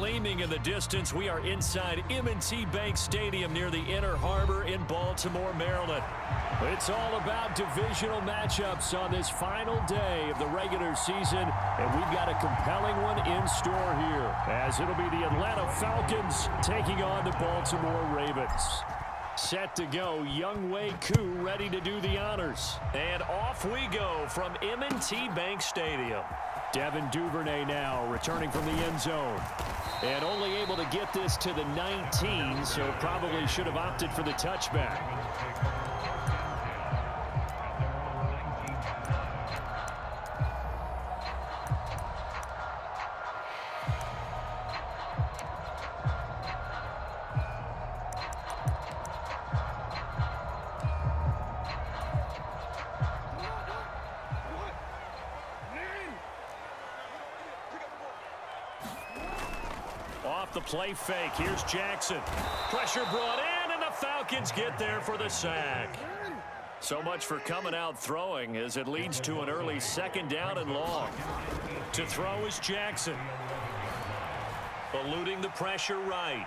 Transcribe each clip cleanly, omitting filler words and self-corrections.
gleaming in the distance. We are inside M&T Bank Stadium near the Inner Harbor in Baltimore, Maryland. It's all about divisional matchups on this final day of the regular season, and we've got a compelling one in store here, as it'll be the Atlanta Falcons taking on the Baltimore Ravens. Set to go, Younghoe Koo ready to do the honors. And off we go from M&T Bank Stadium. Devin Duvernay now returning from the end zone. And only able to get this to the 19, so probably should have opted for the touchback. Off the play fake, here's Jackson. Pressure brought in, and the Falcons get there for the sack. So much for coming out throwing as it leads to an early second down and long. To throw is Jackson. Eluding the pressure right.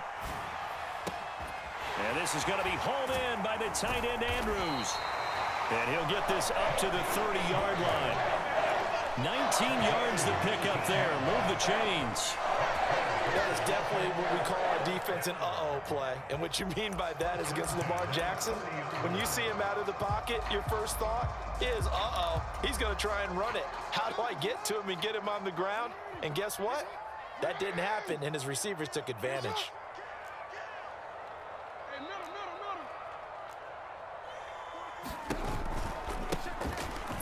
And this is going to be hauled in by the tight end Andrews. And he'll get this up to the 30-yard line. 19 yards to pick up there. Move the chains. That is definitely what we call our defense an uh-oh play. And what you mean by that is against Lamar Jackson, when you see him out of the pocket, your first thought is, uh-oh, he's going to try and run it. How do I get to him and get him on the ground? And guess what? That didn't happen, and his receivers took advantage.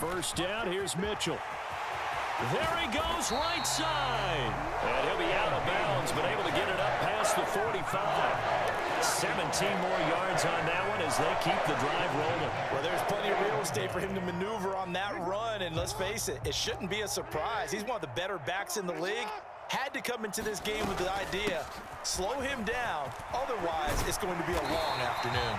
First down, here's Mitchell. There he goes, right side. And he'll be out of bounds, but able to get it up past the 45. 17 more yards on that one as they keep the drive rolling. Well, there's plenty of real estate for him to maneuver on that run, and let's face it, it shouldn't be a surprise. He's one of the better backs in the league. Had to come into this game with the idea, slow him down, otherwise it's going to be a long afternoon.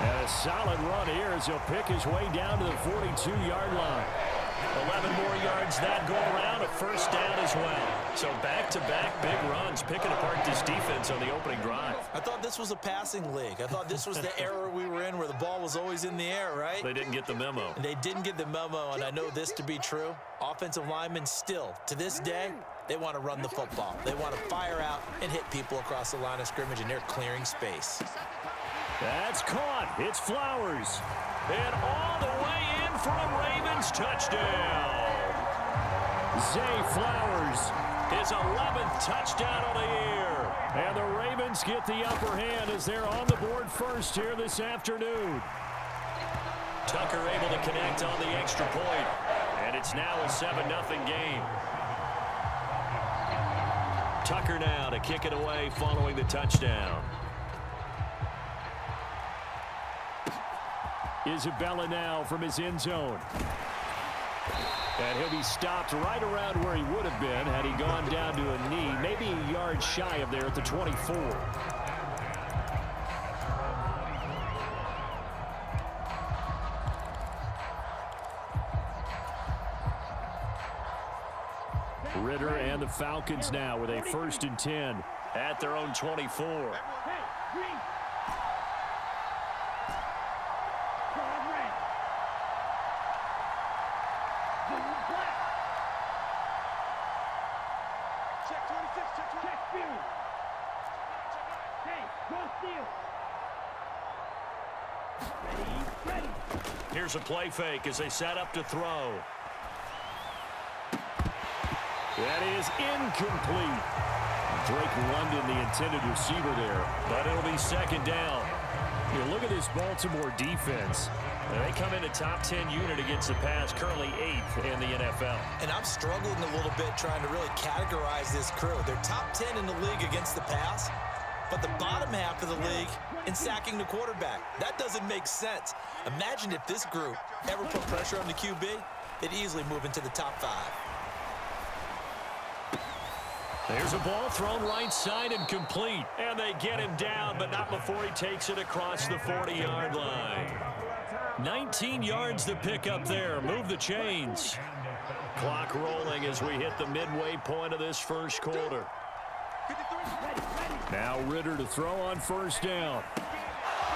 And a solid run here as he'll pick his way down to the 42-yard line. 11 more yards that go around, a first down as well. So back-to-back big runs, picking apart this defense on the opening drive. I thought this was a passing league. I thought this was the era we were in where the ball was always in the air, right? They didn't get the memo. And they didn't get the memo, and I know this to be true. Offensive linemen still, to this day, they want to run the football. They want to fire out and hit people across the line of scrimmage, and they're clearing space. That's caught. It's Flowers. And all the way in for a Ravens touchdown. Zay Flowers, his 11th touchdown of the year. And the Ravens get the upper hand as they're on the board first here this afternoon. Tucker able to connect on the extra point. And it's now a 7-0 game. Tucker now to kick it away following the touchdown. Isabella now from his end zone. And he'll be stopped right around where he would have been had he gone down to a knee, maybe a yard shy of there at the 24. Ritter and the Falcons now with a 1st and 10 at their own 24. Here's a play fake as they set up to throw. That is incomplete. Drake London, the intended receiver there, but it'll be second down. You look at this Baltimore defense. They come in a top 10 unit against the pass, currently 8th in the NFL. And I'm struggling a little bit trying to really categorize this crew. They're top 10 in the league against the pass, but the bottom half of the league in sacking the quarterback. That doesn't make sense. Imagine if this group ever put pressure on the QB, they'd easily move into the top 5. There's a ball thrown right side and complete. And they get him down, but not before he takes it across the 40-yard line. 19 yards to pick up there. Move the chains. Clock rolling as we hit the midway point of this first quarter. Now Ritter to throw on first down.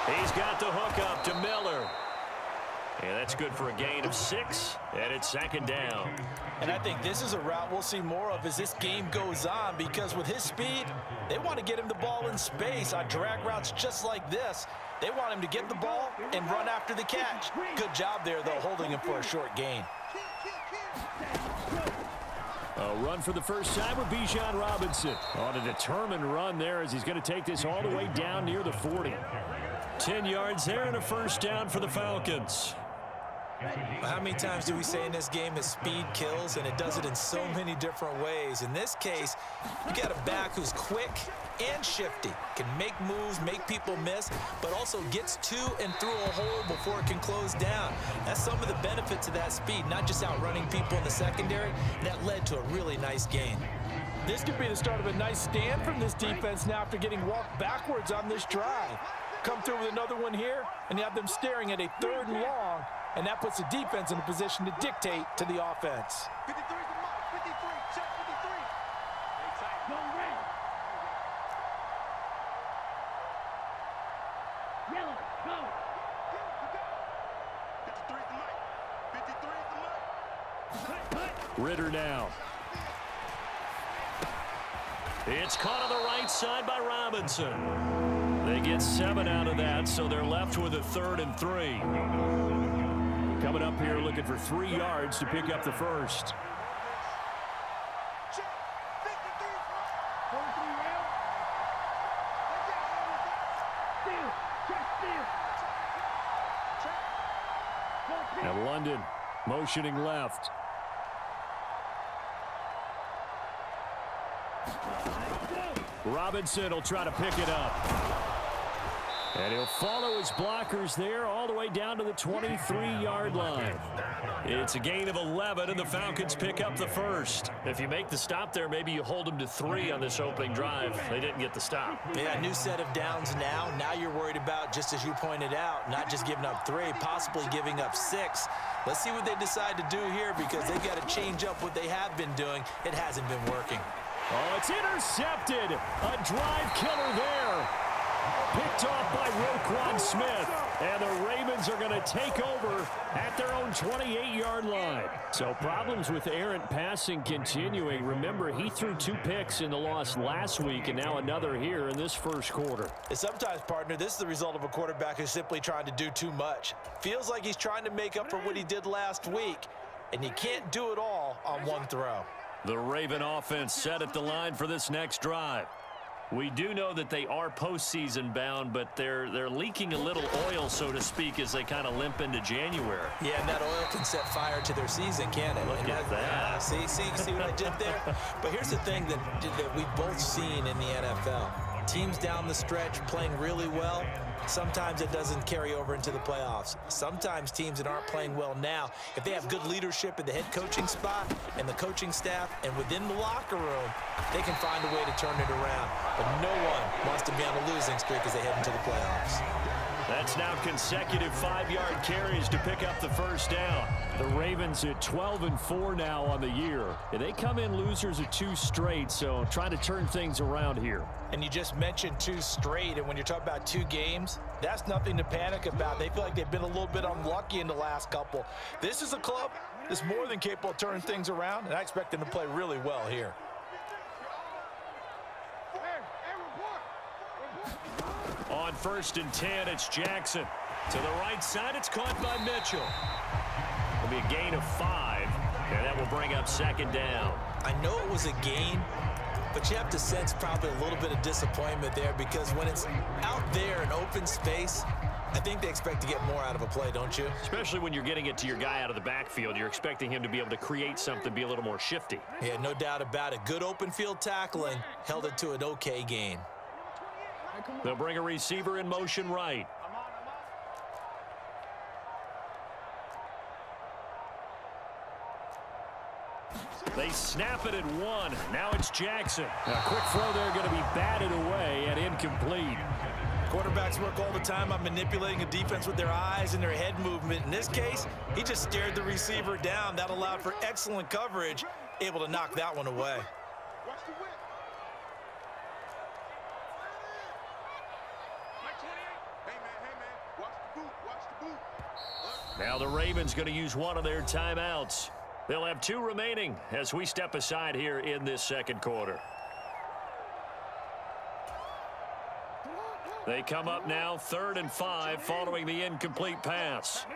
He's got the hook up to Miller. Yeah, that's good for a gain of 6, and it's second down. And I think this is a route we'll see more of as this game goes on, because with his speed, they want to get him the ball in space on drag routes just like this. They want him to get the ball and run after the catch. Good job there, though, holding him for a short gain. A run for the first time with Bijan Robinson. On a determined run there as he's going to take this all the way down near the 40. 10 yards there and a first down for the Falcons. How many times do we say in this game that speed kills, and it does it in so many different ways? In this case, you got a back who's quick and shifty, can make moves, make people miss, but also gets to and through a hole before it can close down. That's some of the benefits of that speed, not just outrunning people in the secondary. That led to a really nice gain. This could be the start of a nice stand from this defense now after getting walked backwards on this drive. Come through with another one here, and you have them staring at a 3rd and long, and that puts the defense in a position to dictate to the offense. 53 is the mark. 53. Check 53. Stay tight. Go red. Yellow. Go. 53 is the mark. 53 is the mark. Ritter now. It's caught on the right side by Robinson. They get 7 out of that, so they're left with a 3rd and 3. Coming up here looking for 3 yards to pick up the first. And London motioning left. Robinson will try to pick it up. And he'll follow his blockers there all the way down to the 23-yard line. It's a gain of 11, and the Falcons pick up the first. If you make the stop there, maybe you hold them to 3 on this opening drive. They didn't get the stop. Yeah, new set of downs now. Now you're worried about, just as you pointed out, not just giving up 3, possibly giving up 6. Let's see what they decide to do here, because they've got to change up what they have been doing. It hasn't been working. Oh, it's intercepted. A drive killer there. Picked off by Roquan Smith. And the Ravens are going to take over at their own 28-yard line. So problems with errant passing continuing. Remember, he threw 2 picks in the loss last week, and now another here in this first quarter. And sometimes, partner, this is the result of a quarterback who's simply trying to do too much. Feels like he's trying to make up for what he did last week, and you can't do it all on one throw. The Raven offense set at the line for this next drive. We do know that they are postseason bound, but they're leaking a little oil, so to speak, as they kind of limp into January. Yeah, and that oil can set fire to their season, can't it? Look at that. See what I did there? But here's the thing that we've both seen in the NFL. Teams down the stretch playing really well. Sometimes it doesn't carry over into the playoffs. Sometimes teams that aren't playing well now, if they have good leadership at the head coaching spot and the coaching staff and within the locker room, they can find a way to turn it around. But no one wants to be on a losing streak as they head into the playoffs. That's now consecutive 5-yard carries to pick up the first down. The Ravens at 12-4 now on the year. They come in losers of 2 straight, so trying to turn things around here. And you just mentioned 2 straight, and when you're talking about 2 games, that's nothing to panic about. They feel like they've been a little bit unlucky in the last couple. This is a club that's more than capable of turning things around, and I expect them to play really well here. On 1st and 10, it's Jackson. To the right side, it's caught by Mitchell. It'll be a gain of 5, and that will bring up second down. I know it was a gain, but you have to sense probably a little bit of disappointment there, because when it's out there in open space, I think they expect to get more out of a play, don't you? Especially when you're getting it to your guy out of the backfield. You're expecting him to be able to create something, be a little more shifty. Yeah, no doubt about it. Good open field tackling held it to an okay gain. They'll bring a receiver in motion right. They snap it at 1. Now it's Jackson. A quick throw there going to be batted away and incomplete. Quarterbacks work all the time on manipulating a defense with their eyes and their head movement. In this case, he just stared the receiver down. That allowed for excellent coverage, able to knock that one away. Now the Ravens going to use one of their timeouts. They'll have 2 remaining as we step aside here in this second quarter. They come up now 3rd and 5 following the incomplete pass.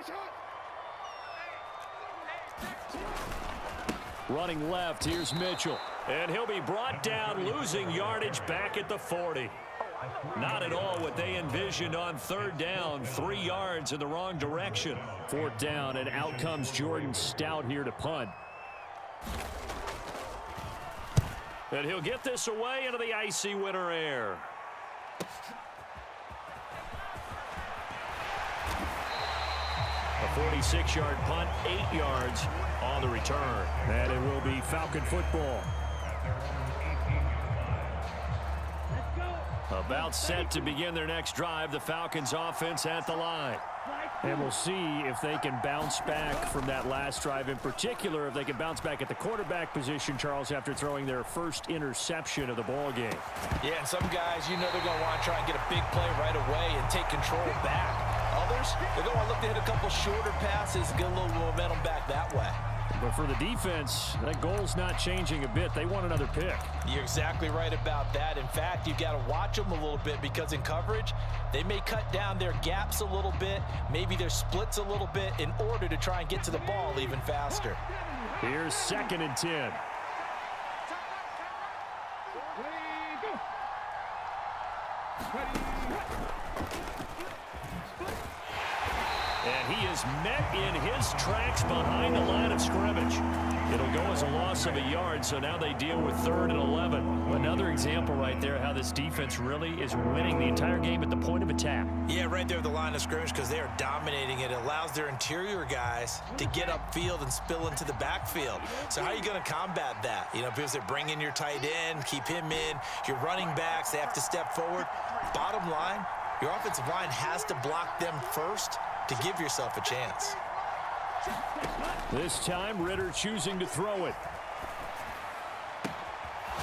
Running left, here's Mitchell. And he'll be brought down, losing yardage back at the 40. Not at all what they envisioned on 3rd down. 3 yards in the wrong direction. 4th down, and out comes Jordan Stout here to punt. And he'll get this away into the icy winter air. A 46-yard punt, 8 yards on the return. And it will be Falcon football. About set to begin their next drive, the Falcons offense at the line. And we'll see if they can bounce back from that last drive, in particular if they can bounce back at the quarterback position, Charles, after throwing their first interception of the ball game. Yeah, and some guys, you know they're going to want to try and get a big play right away and take control back. Others, they're going to look to hit a couple shorter passes and get a little momentum back that way. But for the defense, that goal's not changing a bit. They want another pick. You're exactly right about that. In fact, you've got to watch them a little bit because in coverage, they may cut down their gaps a little bit, maybe their splits a little bit in order to try and get to the ball even faster. Here's 2nd and 10. And he is met in his tracks behind the line of scrimmage. It'll go as a loss of a yard, so now they deal with 3rd and 11. Another example right there how this defense really is winning the entire game at the point of attack. Yeah, right there at the line of scrimmage because they are dominating it. It allows their interior guys to get upfield and spill into the backfield. So how are you going to combat that? You know, because they bring in your tight end, keep him in. Your running backs, they have to step forward. Bottom line, your offensive line has to block them first to give yourself a chance. This time, Ritter choosing to throw it.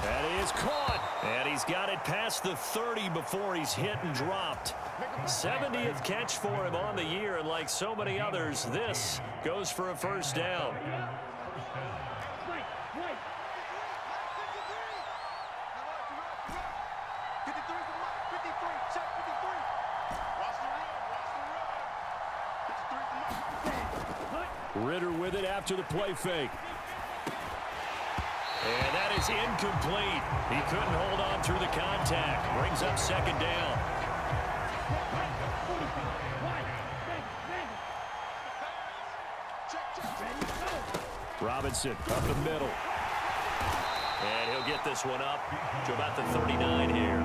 That is caught. And he's got it past the 30 before he's hit and dropped. 70th catch for him on the year, and like so many others, this goes for a first down. Ritter with it after the play fake. And that is incomplete. He couldn't hold on through the contact. Brings up 2nd down. Robinson up the middle. And he'll get this one up to about the 39 here.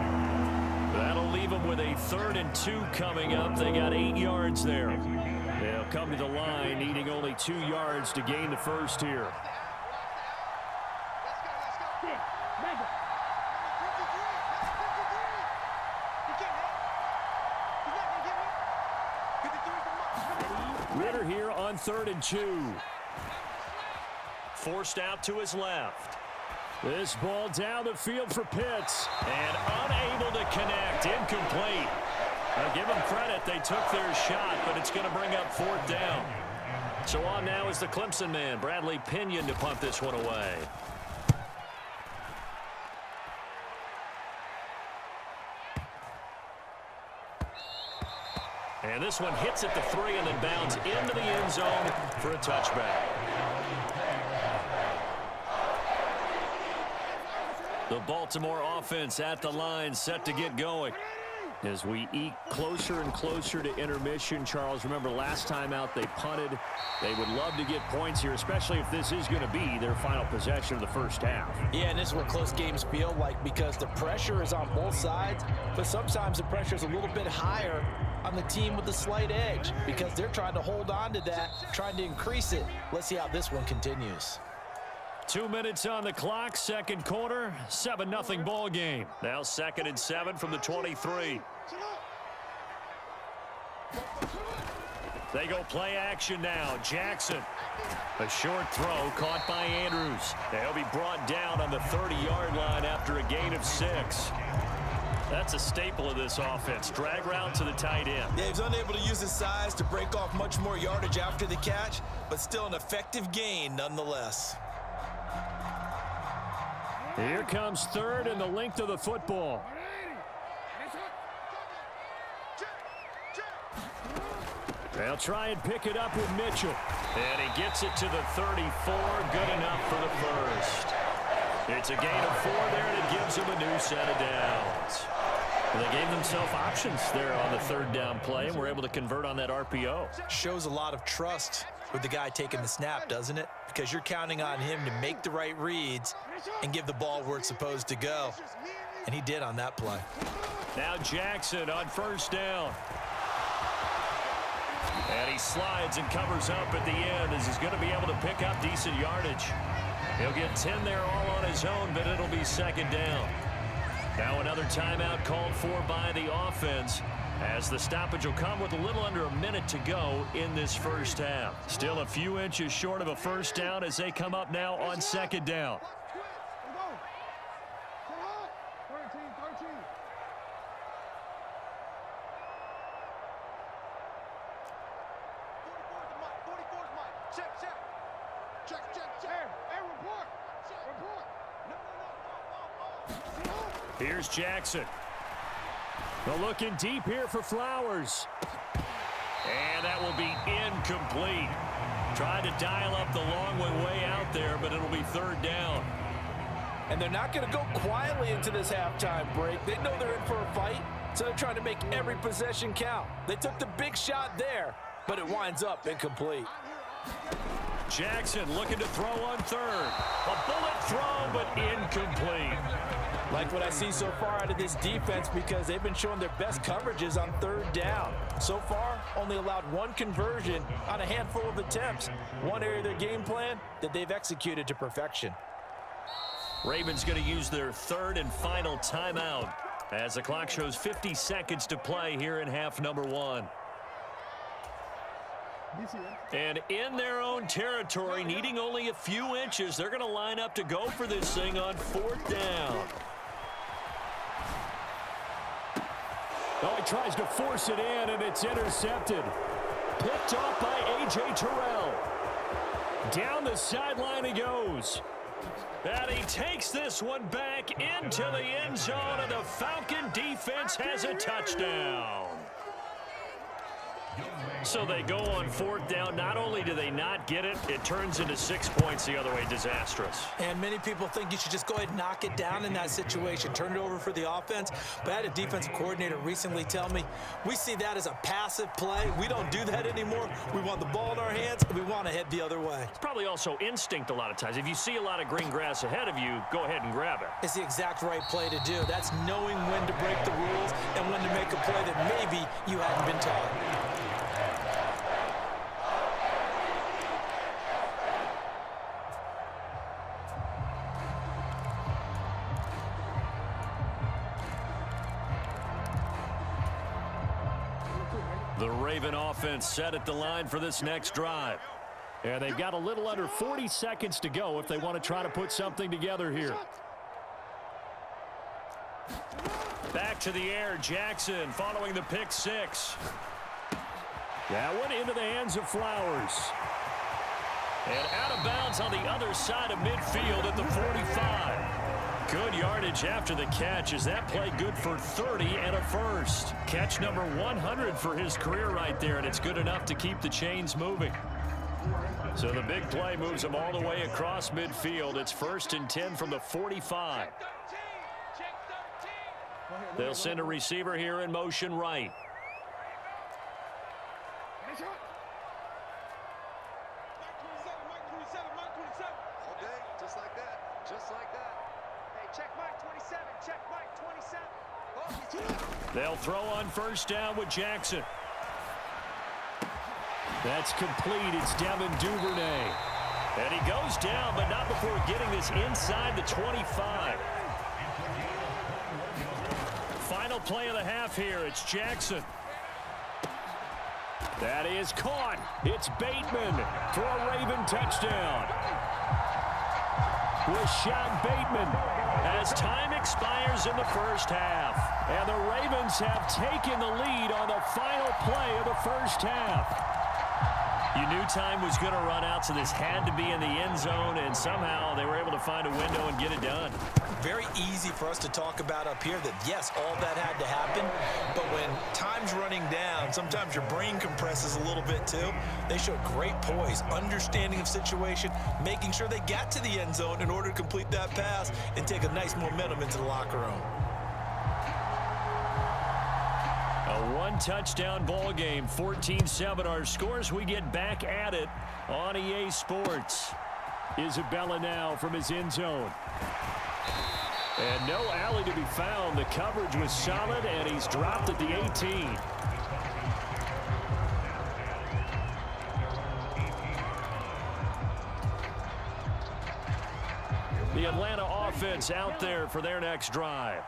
That'll leave him with a 3rd and 2 coming up. They got 8 yards there. They'll come to the line, needing only 2 yards to gain the first here. Ritter here on 3rd and 2. Forced out to his left. This ball down the field for Pitts. And unable to connect. Incomplete. Now give them credit. They took their shot, but it's going to bring up 4th down. So on now is the Clemson man, Bradley Pinion, to punt this one away. And this one hits at the 3 and then bounds into the end zone for a touchback. The Baltimore offense at the line, set to get going. As we eke closer and closer to intermission, Charles, remember last time out they punted. They would love to get points here, especially if this is going to be their final possession of the first half. Yeah, and this is what close games feel like because the pressure is on both sides, but sometimes the pressure is a little bit higher on the team with the slight edge because they're trying to hold on to that, trying to increase it. Let's see how this one continues. 2 minutes on the clock, second quarter, 7-0 ball game. Now 2nd and 7 from the 23. They go play action now. Jackson. A short throw caught by Andrews. They'll be brought down on the 30-yard line after a gain of 6. That's a staple of this offense. Drag route to the tight end. Yeah, he's unable to use his size to break off much more yardage after the catch, but still an effective gain nonetheless. Here comes third and the length of the football. They'll try and pick it up with Mitchell. And he gets it to the 34. Good enough for the first. It's a gain of 4 there, and it gives them a new set of downs. Well, they gave themselves options there on the third down play, and were able to convert on that RPO. Shows a lot of trust with the guy taking the snap, doesn't it? Because you're counting on him to make the right reads and give the ball where it's supposed to go. And he did on that play. Now Jackson on first down. And he slides and covers up at the end as he's going to be able to pick up decent yardage. He'll get 10 there all on his own, but it'll be second down. Now another timeout called for by the offense, as the stoppage will come with a little under a minute to go in this first half. Still a few inches short of a first down as they come up now on second down. Here's Jackson. They're looking deep here for Flowers. And that will be incomplete. Tried to dial up the long way out there, but it'll be third down. And they're not going to go quietly into this halftime break. They know they're in for a fight, so they're trying to make every possession count. They took the big shot there, but it winds up incomplete. Jackson looking to throw on third. A bullet throw, but incomplete. Like what I see so far out of this defense, because they've been showing their best coverages on third down. So far, only allowed one conversion on a handful of attempts. One area of their game plan that they've executed to perfection. Ravens going to use their third and final timeout as the clock shows 50 seconds to play here in half number 1. And in their own territory, needing only a few inches, they're going to line up to go for this thing on fourth down. Oh, he tries to force it in, and it's intercepted. Picked off by A.J. Terrell. Down the sideline he goes. And he takes this one back into the end zone, and the Falcon defense has a touchdown. So they go on fourth down. Not only do they not get it, it turns into 6 points the other way. Disastrous. And many people think you should just go ahead and knock it down in that situation. Turn it over for the offense. But I had a defensive coordinator recently tell me, we see that as a passive play. We don't do that anymore. We want the ball in our hands, and we want to head the other way. It's probably also instinct a lot of times. If you see a lot of green grass ahead of you, go ahead and grab it. It's the exact right play to do. That's knowing when to break the rules and when to make a play that maybe you hadn't been taught. The Raven offense set at the line for this next drive. And they've got a little under 40 seconds to go if they want to try to put something together here. Back to the air, Jackson following the pick six. That one into the hands of Flowers. And out of bounds on the other side of midfield at the 45. Good yardage after the catch. Is that play good for 30 and a first? Catch number 100 for his career right there, and it's good enough to keep the chains moving. So the big play moves him all the way across midfield. It's 1st and 10 from the 45. They'll send a receiver here in motion right. They'll throw on first down with Jackson. That's complete. It's Devin Duvernay. And he goes down, but not before getting this inside the 25. Final play of the half here. It's Jackson. That is caught. It's Bateman for a Raven touchdown. Rashad Bateman as time expires in the first half. And the Ravens have taken the lead on the final play of the first half. You knew time was going to run out, so this had to be in the end zone, and somehow they were able to find a window and get it done. Very easy for us to talk about up here that, yes, all that had to happen, but when time's running down, sometimes your brain compresses a little bit too. They showed great poise, understanding of situation, making sure they got to the end zone in order to complete that pass and take a nice momentum into the locker room. A one-touchdown ball game, 14-7 our scores. We get back at it on EA Sports. Isabella now from his end zone. And no alley to be found. The coverage was solid, and he's dropped at the 18. The Atlanta offense out there for their next drive.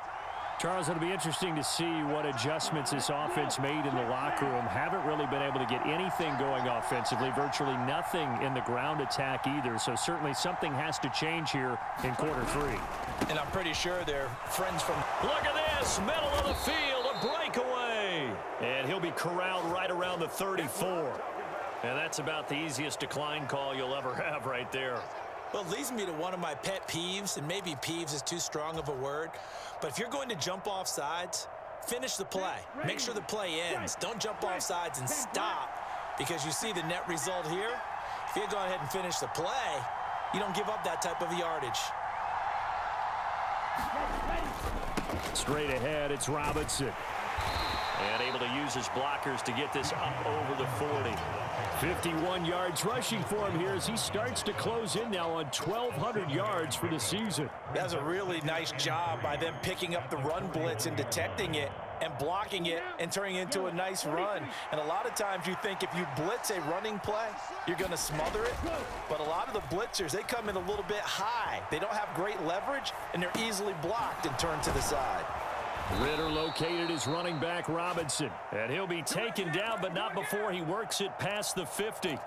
Charles, it'll be interesting to see what adjustments this offense made in the locker room. Haven't really been able to get anything going offensively, virtually nothing in the ground attack either. So certainly something has to change here in quarter three. And I'm pretty sure they're friends from... Look at this, middle of the field, a breakaway. And he'll be corralled right around the 34. And that's about the easiest decline call you'll ever have right there. Well, it leads me to one of my pet peeves, and maybe peeves is too strong of a word, but if you're going to jump off sides, finish the play. Make sure the play ends. Don't jump off sides and stop, because you see the net result here. If you go ahead and finish the play, you don't give up that type of yardage. Straight ahead, it's Robinson. And able to use his blockers to get this up over the 40. 51 yards rushing for him here as he starts to close in now on 1,200 yards for the season. That's a really nice job by them picking up the run blitz and detecting it and blocking it and turning it into a nice run. And a lot of times you think if you blitz a running play, you're going to smother it. But a lot of the blitzers, they come in a little bit high. They don't have great leverage, and they're easily blocked and turned to the side. Ritter located his running back Robinson, and he'll be taken down, but not before he works it past the 50.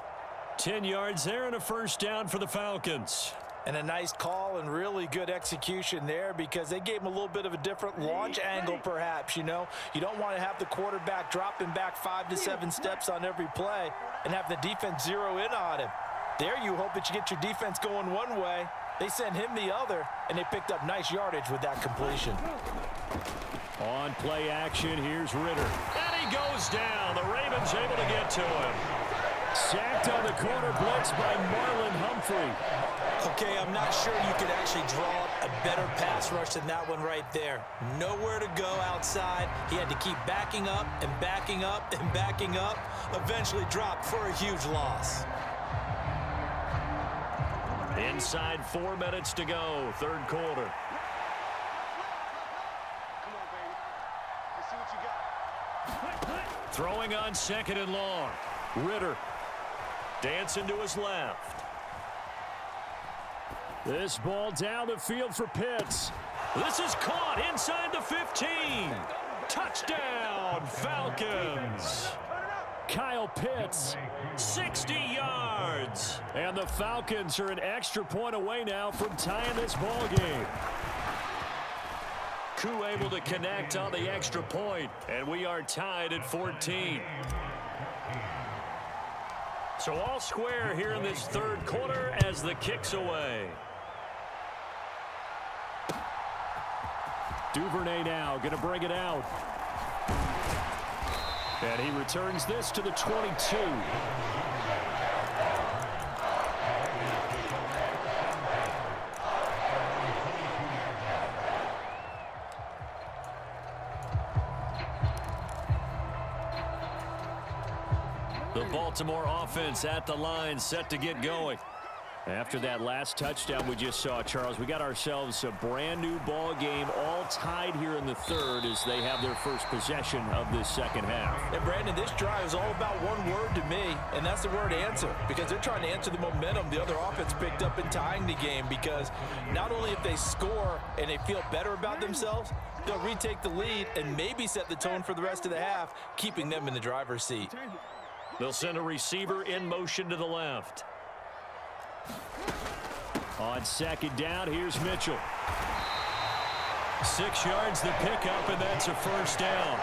10 yards there and a first down for the Falcons. And a nice call and really good execution there, because they gave him a little bit of a different launch angle perhaps, you know. You don't want to have the quarterback dropping back 5 to 7 steps on every play and have the defense zero in on him. There you hope that you get your defense going one way. They send him the other, and they picked up nice yardage with that completion. On play action, here's Ritter. And he goes down. The Ravens able to get to him. Sacked on the corner blitz by Marlon Humphrey. Okay, I'm not sure you could actually draw up a better pass rush than that one right there. Nowhere to go outside. He had to keep backing up and backing up and backing up. Eventually dropped for a huge loss. Inside 4 minutes to go, third quarter. Throwing on second and long. Ritter dancing to his left. This ball down the field for Pitts. This is caught inside the 15. Touchdown, Falcons. Kyle Pitts, 60 yards. And the Falcons are an extra point away now from tying this ball game. Koo able to connect on the extra point, and we are tied at 14. So all square here in this third quarter as the kick's away. Duvernay now going to bring it out. And he returns this to the 22. The Baltimore offense at the line, set to get going. After that last touchdown we just saw, Charles, we got ourselves a brand new ball game, all tied here in the third as they have their first possession of this second half. And Brandon, this drive is all about one word to me, and that's the word answer, because they're trying to answer the momentum the other offense picked up in tying the game, because not only if they score and they feel better about themselves, they'll retake the lead and maybe set the tone for the rest of the half, keeping them in the driver's seat. They'll send a receiver in motion to the left. On second down, here's Mitchell. 6 yards the pickup, and that's a first down.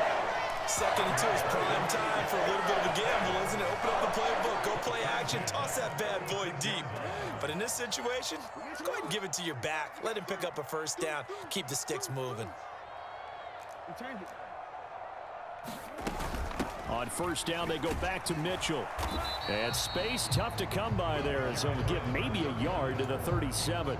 Second and 2 is prime time for a little bit of a gamble, isn't it? Open up the playbook, go play action, toss that bad boy deep. But in this situation, go ahead and give it to your back. Let him pick up a first down. Keep the sticks moving. On first down, they go back to Mitchell. And space tough to come by there, as he'll get maybe a yard to the 37.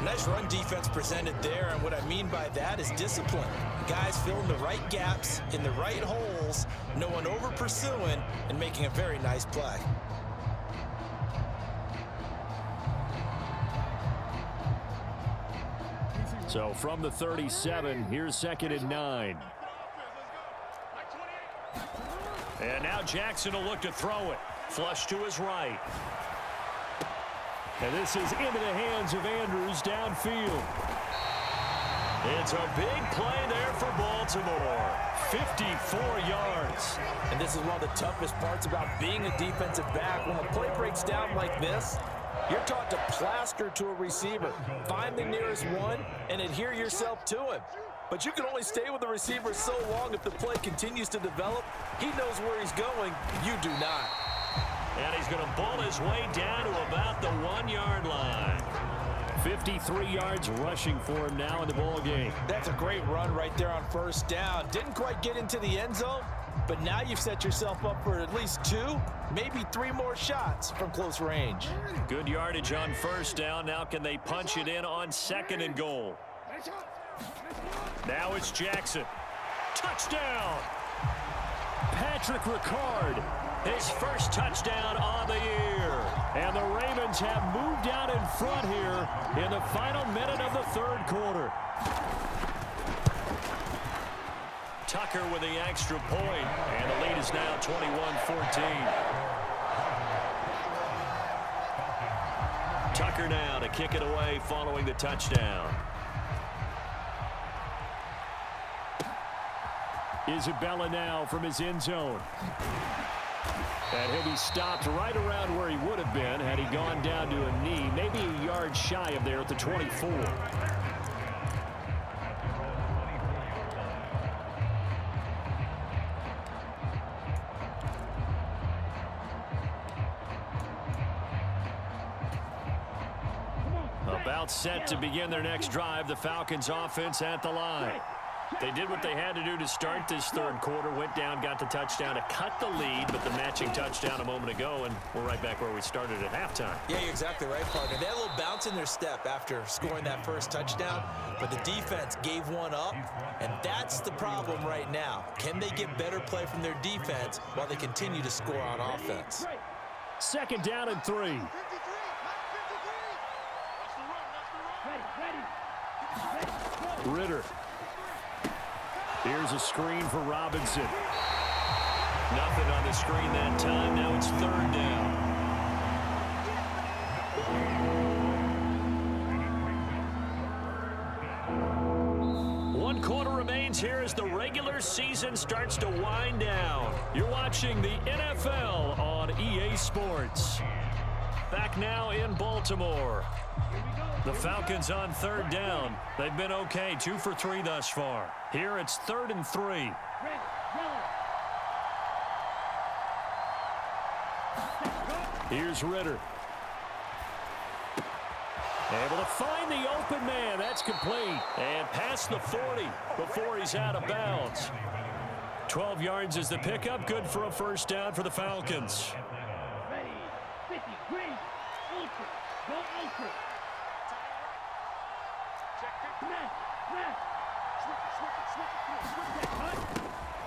Nice run defense presented there, and what I mean by that is discipline. Guys filling the right gaps in the right holes, no one over pursuing, and making a very nice play. So from the 37, here's 2nd and 9. And now Jackson will look to throw it. Flush to his right. And this is into the hands of Andrews downfield. It's a big play there for Baltimore. 54 yards. And this is one of the toughest parts about being a defensive back. When a play breaks down like this, you're taught to plaster to a receiver. Find the nearest one and adhere yourself to him. But you can only stay with the receiver so long if the play continues to develop. He knows where he's going. You do not. And he's going to ball his way down to about the 1-yard line. 53 yards rushing for him now in the ball game. That's a great run right there on first down. Didn't quite get into the end zone, but now you've set yourself up for at least 2, maybe 3 more shots from close range. Good yardage on first down. Now can they punch it in on 2nd and goal? Now it's Jackson. Touchdown! Patrick Ricard, his first touchdown on the year. And the Ravens have moved out in front here in the final minute of the 3rd quarter. Tucker with the extra point, and the lead is now 21-14. Tucker now to kick it away following the touchdown. Isabella now from his end zone. And he'll be stopped right around where he would have been had he gone down to a knee, maybe a yard shy of there at the 24. About set to begin their next drive, the Falcons offense at the line. They did what they had to do to start this 3rd quarter, went down, got the touchdown to cut the lead, but the matching touchdown a moment ago, and we're right back where we started at halftime. Yeah, you're exactly right, partner. They had a little bounce in their step after scoring that first touchdown, but the defense gave one up, and that's the problem right now. Can they get better play from their defense while they continue to score on offense? 2nd down and 3. Ritter. Here's a screen for Robinson. Nothing on the screen that time. Now it's 3rd down. One quarter remains here as the regular season starts to wind down. You're watching the NFL on EA Sports. Back now in Baltimore. The Falcons on 3rd down. They've been okay, 2 for 3 thus far. Here it's 3rd and 3. Here's Ritter. Able to find the open man. That's complete. And past the 40 before he's out of bounds. 12 yards is the pickup. Good for a first down for the Falcons.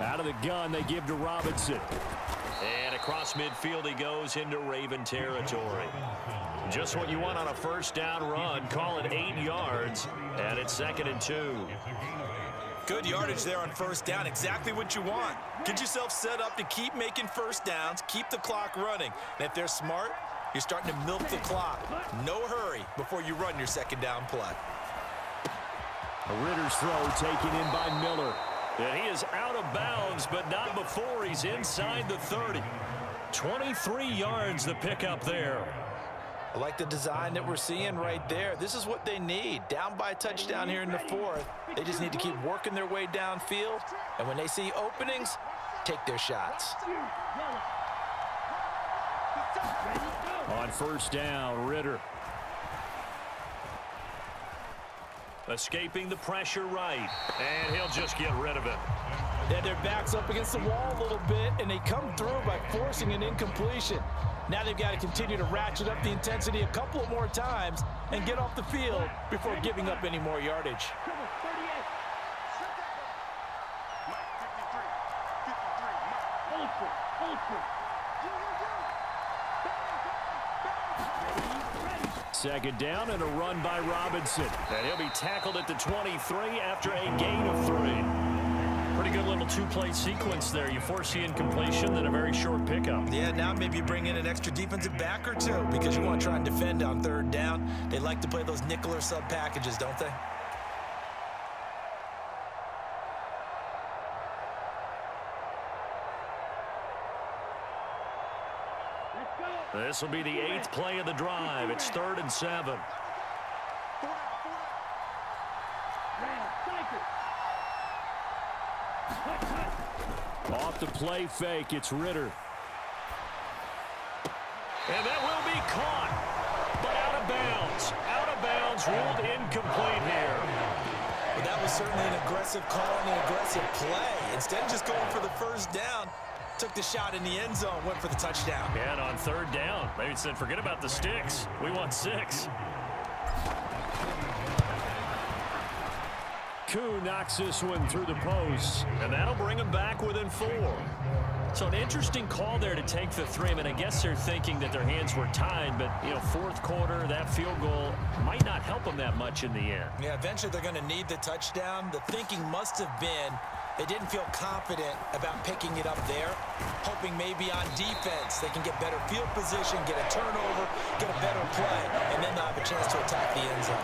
Out of the gun, they give to Robinson. And across midfield he goes into Raven territory. Just what you want on a first down run. Call it 8 yards, and it's 2nd and 2. Good yardage there on first down. Exactly what you want. Get yourself set up to keep making first downs, keep the clock running. And if they're smart, you're starting to milk the clock. No hurry before you run your 2nd down play. A Ritter's throw taken in by Miller. And he is out of bounds, but not before he's inside the 30. 23 yards the pickup there. I like the design that we're seeing right there. This is what they need. Down by a touchdown here in the fourth. They just need to keep working their way downfield. And when they see openings, take their shots. On first down, Ritter. Escaping the pressure right. And he'll just get rid of it. Yeah, their back's up against the wall a little bit, and they come through by forcing an incompletion. Now they've got to continue to ratchet up the intensity a couple of more times and get off the field before giving up any more yardage. Second down and a run by Robinson. And he'll be tackled at the 23 after a gain of 3. Pretty good little two-play sequence there. You force the incompletion, then a very short pickup. Yeah, now maybe you bring in an extra defensive back or two because you want to try and defend on third down. They like to play those nickel or sub packages, don't they? This will be the 8th play of the drive. It's 3rd and 7. Off the play fake, it's Ritter. And that will be caught, but out of bounds. Out of bounds, ruled incomplete here. Well, that was certainly an aggressive call and an aggressive play. Instead of just going for the first down, took the shot in the end zone, went for the touchdown. And on third down, maybe said, forget about the sticks. We want 6. Koo knocks this one through the post, and that'll bring him back within 4. So an interesting call there to take the 3. I mean, I guess they're thinking that their hands were tied, but, you know, fourth quarter, that field goal might not help them that much in the end. Yeah, eventually they're going to need the touchdown. The thinking must have been they didn't feel confident about picking it up there, hoping maybe on defense they can get better field position, get a turnover, get a better play, and then they'll have a chance to attack the end zone.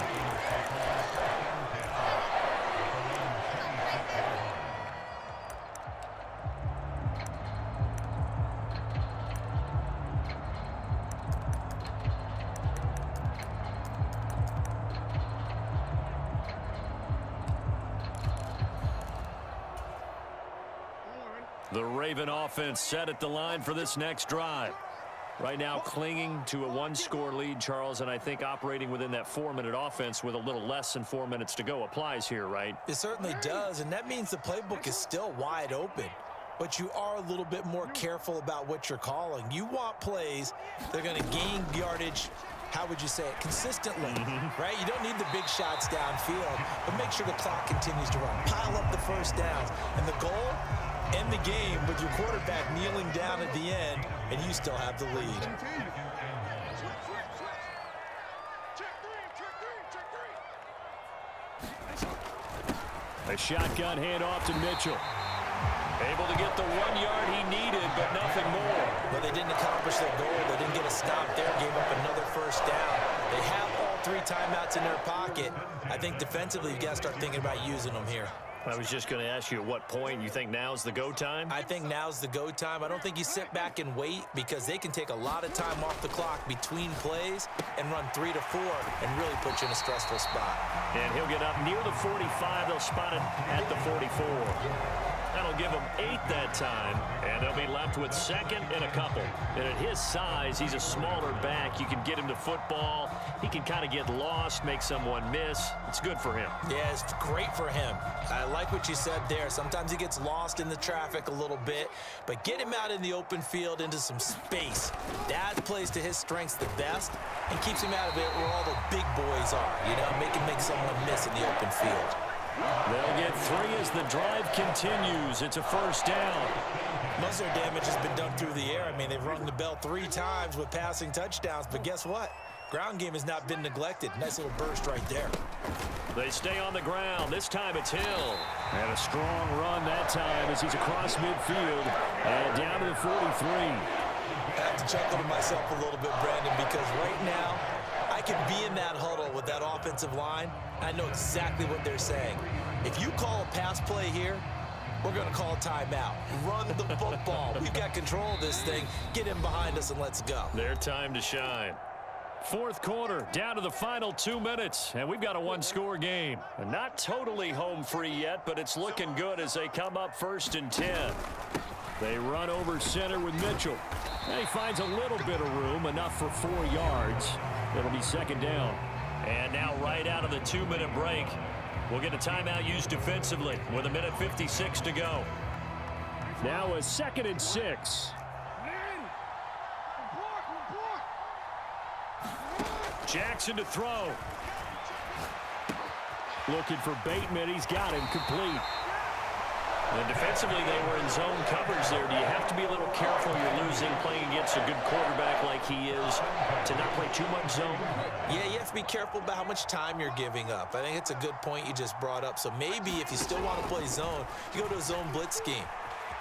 The Raven offense set at the line for this next drive. Right now clinging to a 1-score lead, Charles, and I think operating within that 4-minute offense with a little less than 4 minutes to go applies here, right? It certainly does, and that means the playbook is still wide open. But you are a little bit more careful about what you're calling. You want plays that are going to gain yardage, how would you say it, consistently, right? You don't need the big shots downfield, but make sure the clock continues to run. Pile up the first downs, and the goal, end the game with your quarterback kneeling down at the end, and you still have the lead. A shotgun handoff to Mitchell. Able to get the 1 yard he needed, but nothing more. Well, they didn't accomplish their goal. They didn't get a stop there, gave up another first down. They have all 3 timeouts in their pocket. I think defensively, you've got to start thinking about using them here. I was just going to ask you at what point you think now's the go time? I think now's the go time. I don't think you sit back and wait because they can take a lot of time off the clock between plays and run 3 to 4 and really put you in a stressful spot. And he'll get up near the 45. They'll spot it at the 44. That'll give him 8 that time, and they'll be left with 2nd and a couple. And at his size, he's a smaller back. You can get him to football. He can kind of get lost, make someone miss. It's good for him. Yeah, it's great for him. I like what you said there. Sometimes he gets lost in the traffic a little bit, but get him out in the open field into some space. That plays to his strengths the best and keeps him out of it where all the big boys are, you know, make someone miss in the open field. They'll get 3 as the drive continues. It's a first down. Most of their damage has been done through the air. I mean, they've rung the bell 3 times with passing touchdowns, but guess what? Ground game has not been neglected. Nice little burst right there. They stay on the ground. This time it's Hill. And a strong run that time as he's across midfield and down to the 43. I have to chuckle to myself a little bit, Brandon, because right now I can be in that huddle with that offensive line. I know exactly what they're saying. If you call a pass play here, we're going to call a timeout. Run the football. We've got control of this thing. Get him behind us and let's go. Their time to shine. Fourth quarter, down to the final 2 minutes, and we've got a one-score game. And not totally home free yet, but it's looking good as they come up 1st and 10. They run over center with Mitchell. And he finds a little bit of room, enough for 4 yards. It'll be 2nd down. And now right out of the 2-minute break, we'll get a timeout used defensively with 1:56 to go. Now a 2nd and 6. Jackson to throw. Looking for Bateman. He's got him complete. And defensively, they were in zone coverage there. Do you have to be a little careful you're losing playing against a good quarterback like he is to not play too much zone? Yeah, you have to be careful about how much time you're giving up. I think it's a good point you just brought up. So maybe if you still want to play zone, you go to a zone blitz scheme.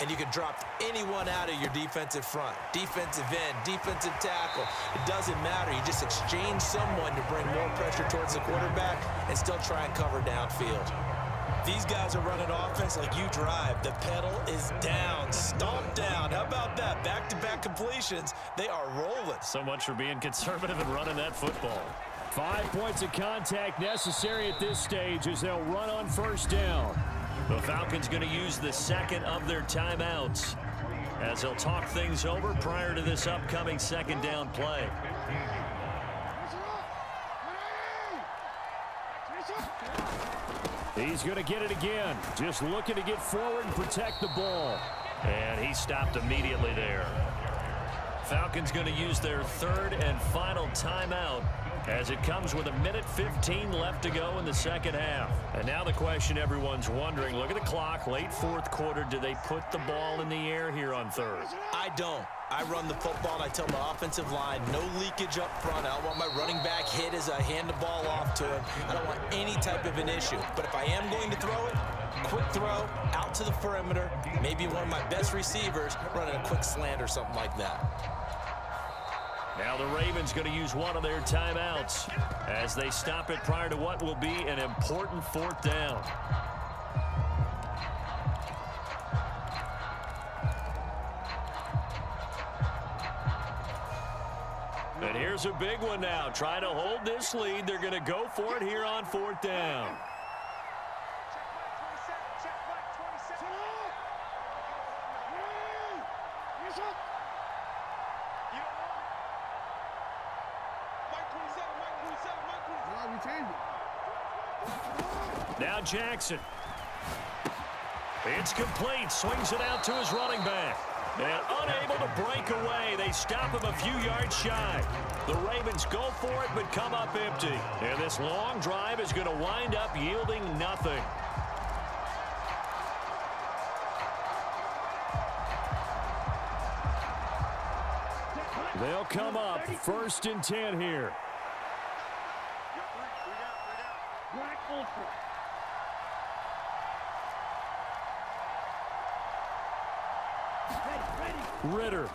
And you can drop anyone out of your defensive front, defensive end, defensive tackle. It doesn't matter. You just exchange someone to bring more pressure towards the quarterback and still try and cover downfield. These guys are running offense like you drive. The pedal is down, stomp down. How about that? Back-to-back completions. They are rolling. So much for being conservative and running that football. 5 points of contact necessary at this stage as they'll run on 1st down. The Falcons going to use the 2nd of their timeouts as they'll talk things over prior to this upcoming 2nd down play. He's going to get it again. Just looking to get forward and protect the ball. And he stopped immediately there. Falcons going to use their 3rd and final timeout as it comes with 1:15 left to go in the 2nd half. And now the question everyone's wondering, look at the clock, late 4th quarter, do they put the ball in the air here on 3rd? I don't. I run the football and I tell my offensive line, no leakage up front. I don't want my running back hit as I hand the ball off to him. I don't want any type of an issue. But if I am going to throw it, quick throw, out to the perimeter, maybe one of my best receivers running a quick slant or something like that. Now the Ravens going to use one of their timeouts as they stop it prior to what will be an important 4th down. And here's a big one now. Trying to hold this lead. They're going to go for it here on 4th down. Now Jackson. It's complete. Swings it out to his running back. And unable to break away. They stop him a few yards shy. The Ravens go for it but come up empty. And this long drive is going to wind up yielding nothing. They'll come up 1st and 10 here. Ritter.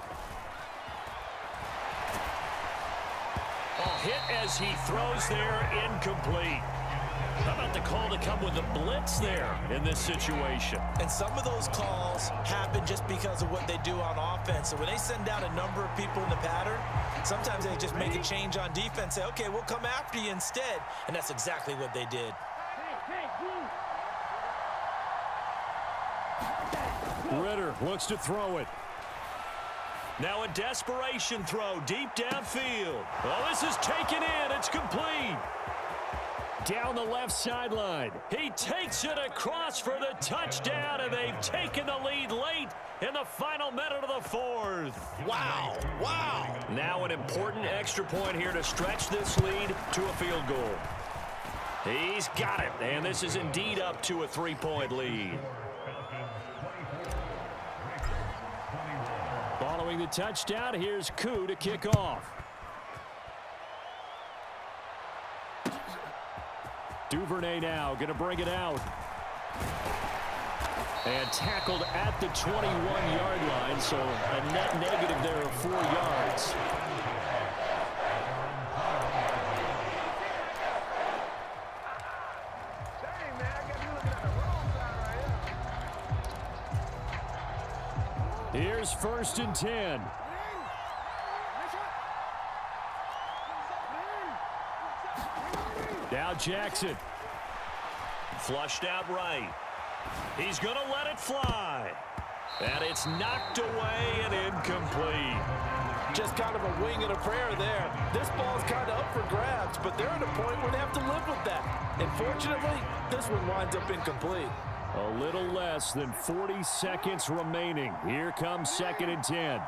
Oh, hit as he throws there, incomplete. How about the call to come with a blitz there in this situation? And some of those calls happen just because of what they do on offense. So when they send out a number of people in the pattern, sometimes they just make a change on defense, say, okay, we'll come after you instead. And that's exactly what they did. Ritter looks to throw it. Now a desperation throw deep downfield. Oh, this is taken in. It's complete. Down the left sideline. He takes it across for the touchdown, and they've taken the lead late in the final minute of the 4th. Wow. Wow. Now an important extra point here to stretch this lead to a field goal. He's got it, and this is indeed up to a 3-point lead. Following the touchdown, here's Koo to kick off. Duvernay now going to bring it out. And tackled at the 21-yard line, so a net negative there of 4 yards. Here's 1st and 10. Jackson. Flushed out right. He's going to let it fly. And it's knocked away and incomplete. Just kind of a wing and a prayer there. This ball's kind of up for grabs, but they're at a point where they have to live with that. And fortunately, this one winds up incomplete. A little less than 40 seconds remaining. Here comes 2nd and 10.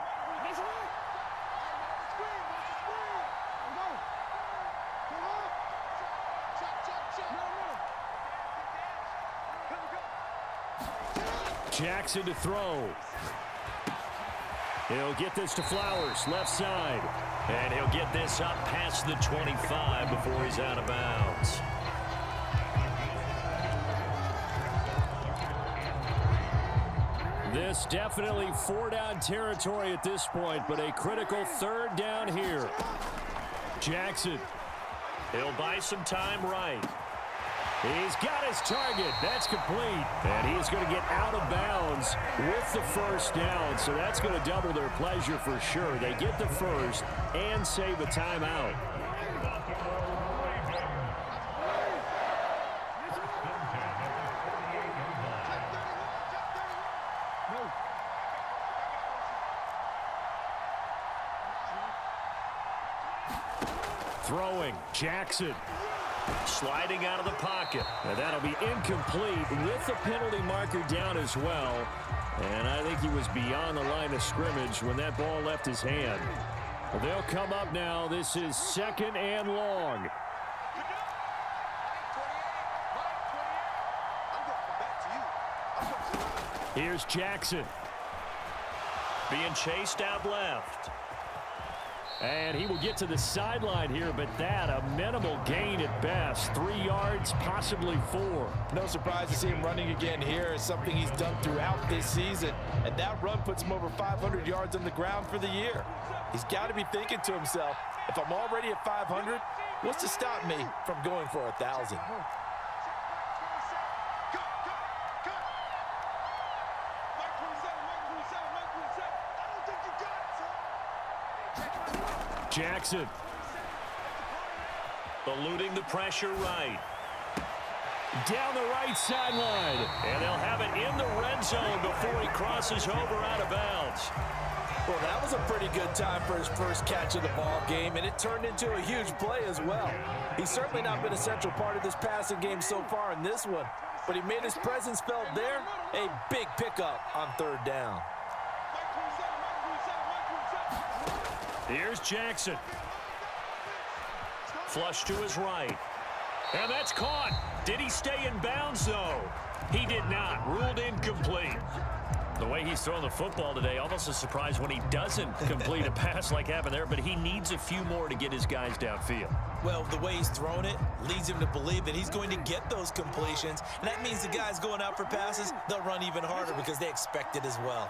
Jackson to throw. He'll get this to Flowers, left side. And he'll get this up past the 25 before he's out of bounds. This definitely 4-down territory at this point, but a critical 3rd down here. Jackson. He'll buy some time right. He's got his target. That's complete. And he's going to get out of bounds with the 1st down. So that's going to double their pleasure for sure. They get the 1st and save a timeout. Throwing, Jackson. Sliding out of the pocket. And that'll be incomplete with the penalty marker down as well. And I think he was beyond the line of scrimmage when that ball left his hand. Well, they'll come up now. This is 2nd and long. Here's Jackson. Being chased out left. And he will get to the sideline here, but that a minimal gain at best. 3 yards, possibly 4. No surprise to see him running again here. It's something he's done throughout this season. And that run puts him over 500 yards on the ground for the year. He's got to be thinking to himself, if I'm already at 500, what's to stop me from going for 1,000? Jackson. Eluding the pressure right. Down the right sideline. And they'll have it in the red zone before he crosses over out of bounds. Well, that was a pretty good time for his first catch of the ball game, and it turned into a huge play as well. He's certainly not been a central part of this passing game so far in this one, but he made his presence felt there. A big pickup on 3rd down. Here's Jackson. Flush to his right. And that's caught. Did he stay in bounds, though? He did not. Ruled incomplete. The way he's throwing the football today, almost a surprise when he doesn't complete a pass like happened there, but he needs a few more to get his guys downfield. Well, the way he's thrown it leads him to believe that he's going to get those completions, and that means the guys going out for passes, they'll run even harder because they expect it as well.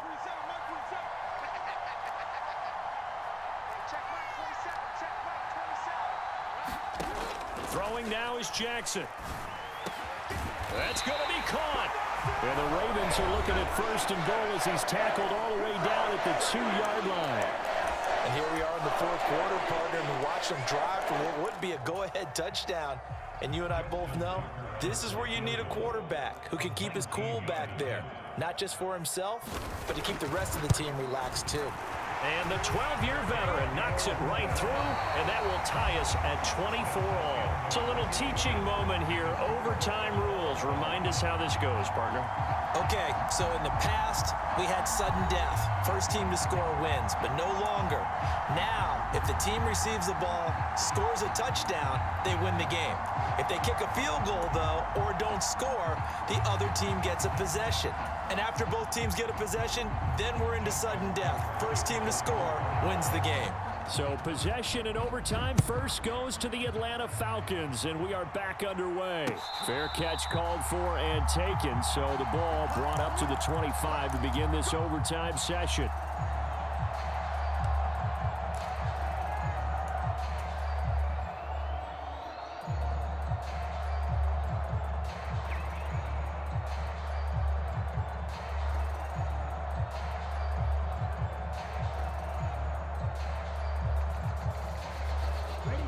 Throwing now is Jackson. That's going to be caught. And the Ravens are looking at 1st and goal as he's tackled all the way down at the 2-yard line. And here we are in the 4th quarter, partner, and watch them drive for what would be a go-ahead touchdown. And you and I both know this is where you need a quarterback who can keep his cool back there. Not just for himself, but to keep the rest of the team relaxed too. And the 12-year veteran knocks it right through, and that will tie us at 24 all. It's a little teaching moment here. Overtime rules. Remind us how this goes, partner. Okay, so in the past, we had sudden death. First team to score wins, but no longer. Now, if the team receives the ball, scores a touchdown, they win the game. If they kick a field goal, though, or don't score, the other team gets a possession. And after both teams get a possession, then we're into sudden death. First team to score wins the game. So possession in overtime first goes to the Atlanta Falcons, and we are back underway. Fair catch called for and taken, so the ball brought up to the 25 to begin this overtime session.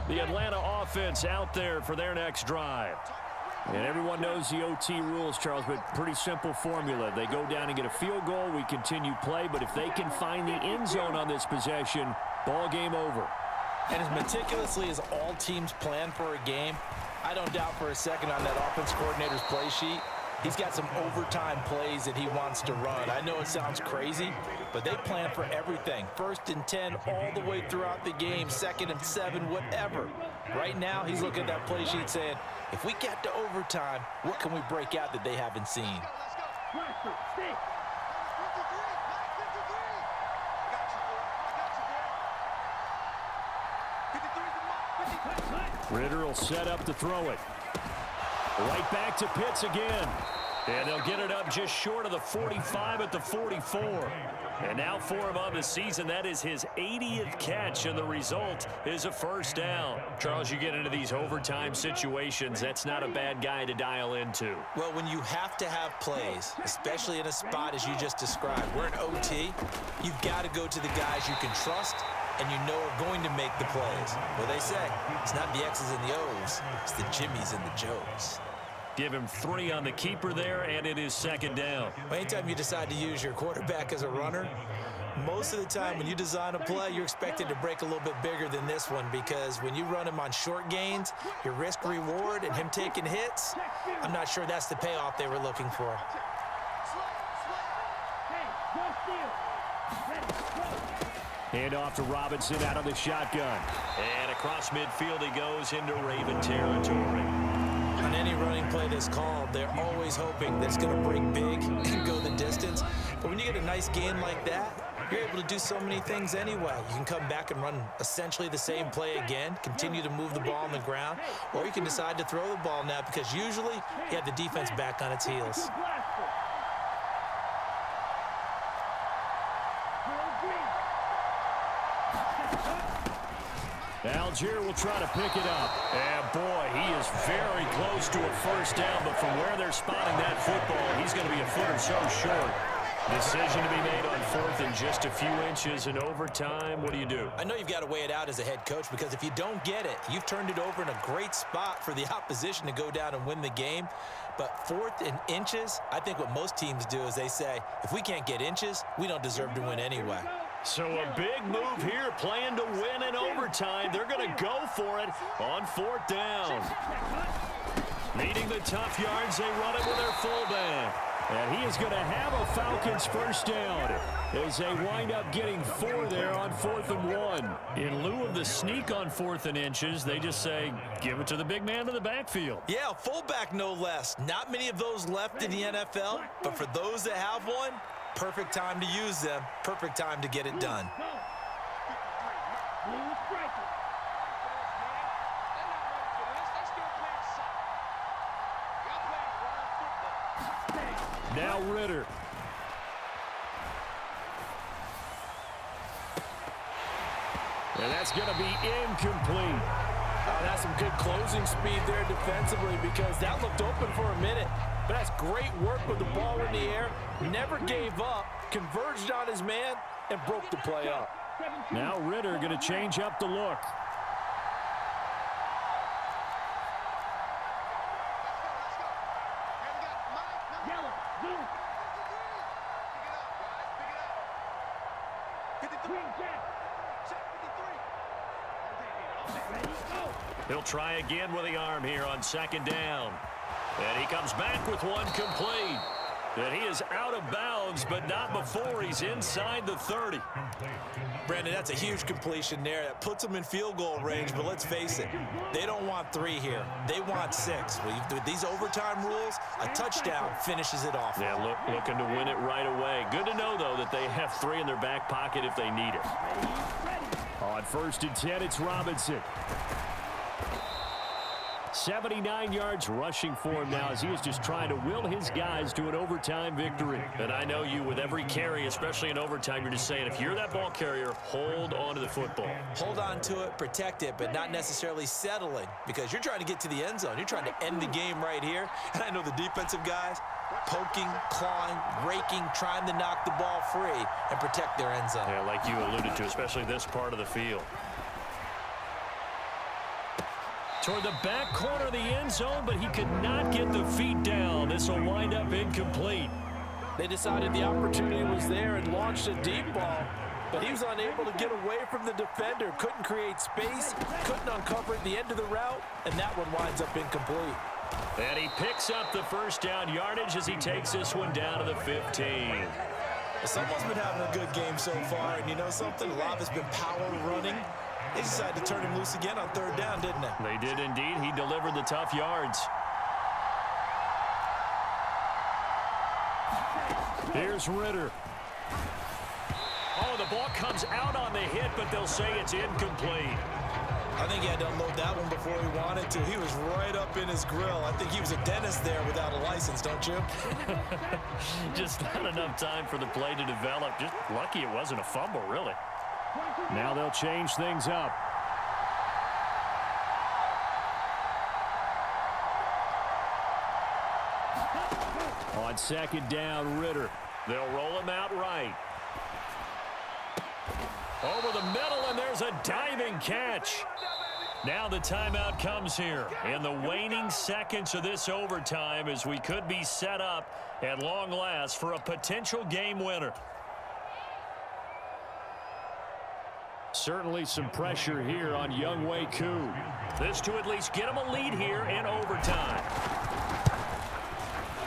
The Atlanta offense out there for their next drive. And everyone knows the OT rules, Charles, but pretty simple formula. They go down and get a field goal, we continue play, but if they can find the end zone on this possession, ball game over. And as meticulously as all teams plan for a game, I don't doubt for a second on that offense coordinator's play sheet, he's got some overtime plays that he wants to run. I know it sounds crazy, but they plan for everything. 1st and 10 all the way throughout the game, 2nd and 7, whatever. Right now, he's looking at that play sheet saying, if we get to overtime, what can we break out that they haven't seen? Ritter will set up to throw it. Right back to Pitts again. And they'll get it up just short of the 45 at the 44. And now for him on the season, that is his 80th catch, and the result is a first down. Charles, you get into these overtime situations, that's not a bad guy to dial into. Well, when you have to have plays, especially in a spot as you just described, we're in OT, you've got to go to the guys you can trust and you know are going to make the plays. Well, they say it's not the X's and the O's, it's the Jimmys and the Joes. Give him 3 on the keeper there, and it is 2nd down. Well, anytime you decide to use your quarterback as a runner, most of the time when you design a play, you're expected to break a little bit bigger than this one, because when you run him on short gains, your risk-reward and him taking hits, I'm not sure that's the payoff they were looking for. Hand off to Robinson out of the shotgun. And across midfield he goes into Raven territory. On any running play that's called, they're always hoping that it's going to break big and go the distance. But when you get a nice gain like that, you're able to do so many things anyway. You can come back and run essentially the same play again, continue to move the ball on the ground, or you can decide to throw the ball now because usually you have the defense back on its heels. Algier will try to pick it up. And boy, he is very close to a first down, but from where they're spotting that football, he's going to be a foot or so short. Decision to be made on 4th and just a few inches in overtime. What do you do? I know you've got to weigh it out as a head coach, because if you don't get it, you've turned it over in a great spot for the opposition to go down and win the game. But 4th and inches, I think what most teams do is they say, if we can't get inches, we don't deserve to win anyway. So a big move here, playing to win in overtime. They're going to go for it on 4th down. Needing the tough yards, they run it with their fullback. And he is going to have a Falcons first down as they wind up getting 4 there on 4th and 1. In lieu of the sneak on 4th and inches, they just say, give it to the big man in the backfield. Yeah, fullback no less. Not many of those left in the NFL, but for those that have one, perfect time to use them, perfect time to get it done. Now Ritter. And that's going to be incomplete. That's some good closing speed there defensively, because that looked open for a minute. But that's great work with the ball in the air. Never gave up, converged on his man, and broke the play up. Now Ritter going to change up the look. He'll try again with the arm here on 2nd down. And he comes back with one complete. And he is out of bounds, but not before he's inside the 30. Brandon, that's a huge completion there. That puts them in field goal range, but let's face it, they don't want 3 here. They want 6. With these overtime rules, a touchdown finishes it off. Yeah, looking to win it right away. Good to know, though, that they have 3 in their back pocket if they need it. On 1st and 10, it's Robinson. 79 yards rushing for him now as he is just trying to will his guys to an overtime victory. And I know you, with every carry, especially in overtime, you're just saying, if you're that ball carrier, hold on to the football. Hold on to it, protect it, but not necessarily settling, because you're trying to get to the end zone. You're trying to end the game right here. And I know the defensive guys poking, clawing, raking, trying to knock the ball free and protect their end zone. Yeah, like you alluded to, especially this part of the field. Toward the back corner of the end zone, but he could not get the feet down. This will wind up incomplete. They decided the opportunity was there and launched a deep ball, but he was unable to get away from the defender, couldn't create space, couldn't uncover at the end of the route, and that one winds up incomplete. And he picks up the first down yardage as he takes this one down to the 15. Someone's been having a good game so far, and you know something? A lot of it's been power running. They decided to turn him loose again on third down, didn't they? They did indeed. He delivered the tough yards. Here's Ritter. Oh, the ball comes out on the hit, but they'll say it's incomplete. I think he had to unload that one before he wanted to. He was right up in his grill. I think he was a dentist there without a license, don't you? Just not enough time for the play to develop. Just lucky it wasn't a fumble, really. Now they'll change things up. On second down, Ritter. They'll roll him out right. Over the middle, and there's a diving catch. Now the timeout comes here in the waning seconds of this overtime as we could be set up at long last for a potential game winner. Certainly some pressure here on Younghoe Koo. This to at least get him a lead here in overtime.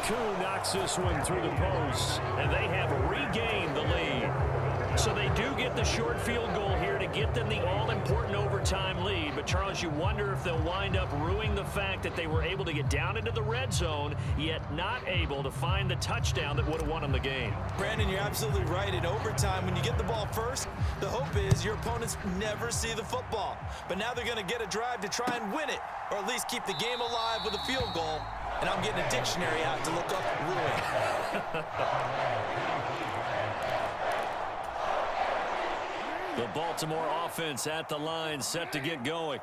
Koo knocks this one through the post, and they have regained the lead. So they do get the short field goal here to get them the all-important overtime lead. But, Charles, you wonder if they'll wind up ruining the fact that they were able to get down into the red zone, yet not able to find the touchdown that would have won them the game. Brandon, you're absolutely right. In overtime, when you get the ball first, the hope is your opponents never see the football. But now they're going to get a drive to try and win it, or at least keep the game alive with a field goal. And I'm getting a dictionary out to look up ruin. The Baltimore offense at the line, set to get going.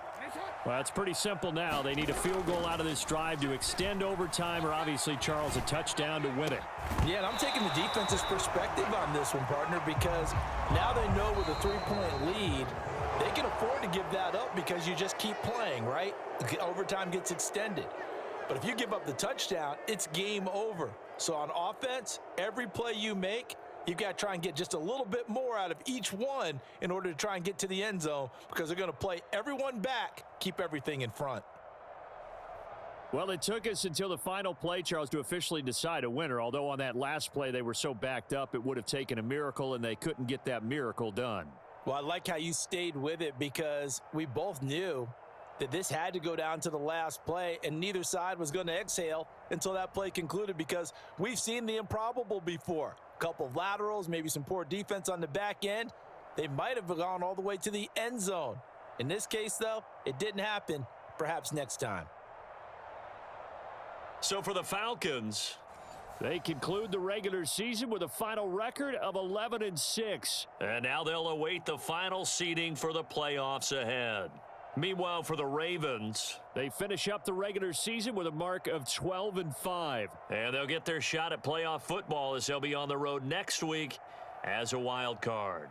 Well, it's pretty simple now. They need a field goal out of this drive to extend overtime, or obviously, Charles, a touchdown to win it. Yeah, and I'm taking the defense's perspective on this one, partner, because now they know with a 3-point lead, they can afford to give that up because you just keep playing, right? The overtime gets extended. But if you give up the touchdown, it's game over. So on offense, every play you make, you've got to try and get just a little bit more out of each one in order to try and get to the end zone, because they're going to play everyone back, keep everything in front. Well, it took us until the final play, Charles, to officially decide a winner, although on that last play they were so backed up it would have taken a miracle, and they couldn't get that miracle done. Well, I like how you stayed with it, because we both knew that this had to go down to the last play, and neither side was going to exhale until that play concluded, because we've seen the improbable before. A couple of laterals, maybe some poor defense on the back end. They might have gone all the way to the end zone. In this case, though, it didn't happen. Perhaps next time. So for the Falcons, they conclude the regular season with a final record of 11-6. And now they'll await the final seeding for the playoffs ahead. Meanwhile, for the Ravens, they finish up the regular season with a mark of 12-5. And they'll get their shot at playoff football as they'll be on the road next week as a wild card.